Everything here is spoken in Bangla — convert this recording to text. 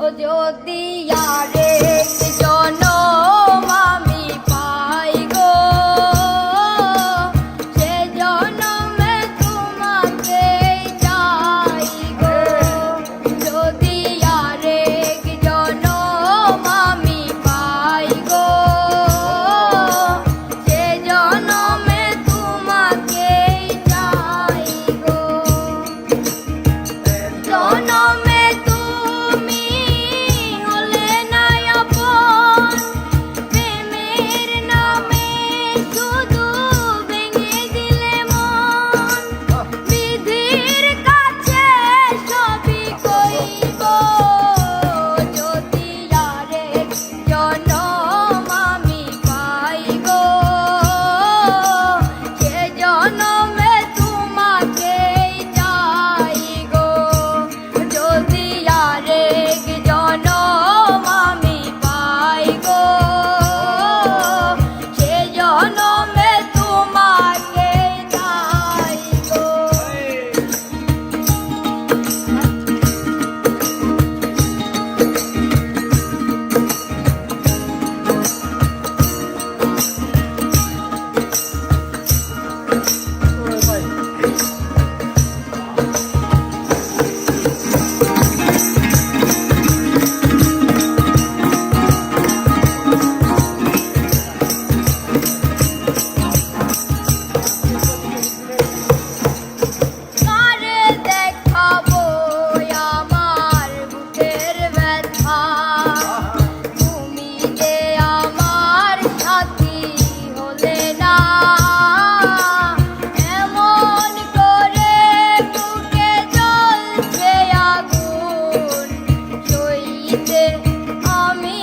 ও যদি আরেক জনম আমি পাই গো, সে জনমে তোমাকে চাই গো। যদি আরেক জনম আমি পাই গো, সে জনমে তোমাকে চাই গো। জনমে তুমি হলে না আপন, প্রেমের নামে শুধু ভেঙে দিলে মন। বিধির কাছে সবই কইব, যদি আরেক জনম আমি পাই গো, সে জনমে তোমাকেই চাই গো। যদি আরেক জনম আমি পাই গো, সে জনমে তোমাকেই চাই গো। কারে দেখাবো আমার বুকের ব্যথা, তুমি যে আমার সাথী হলে না। এমন করে বুকে জ্বলছে আগুন, সইতে আমি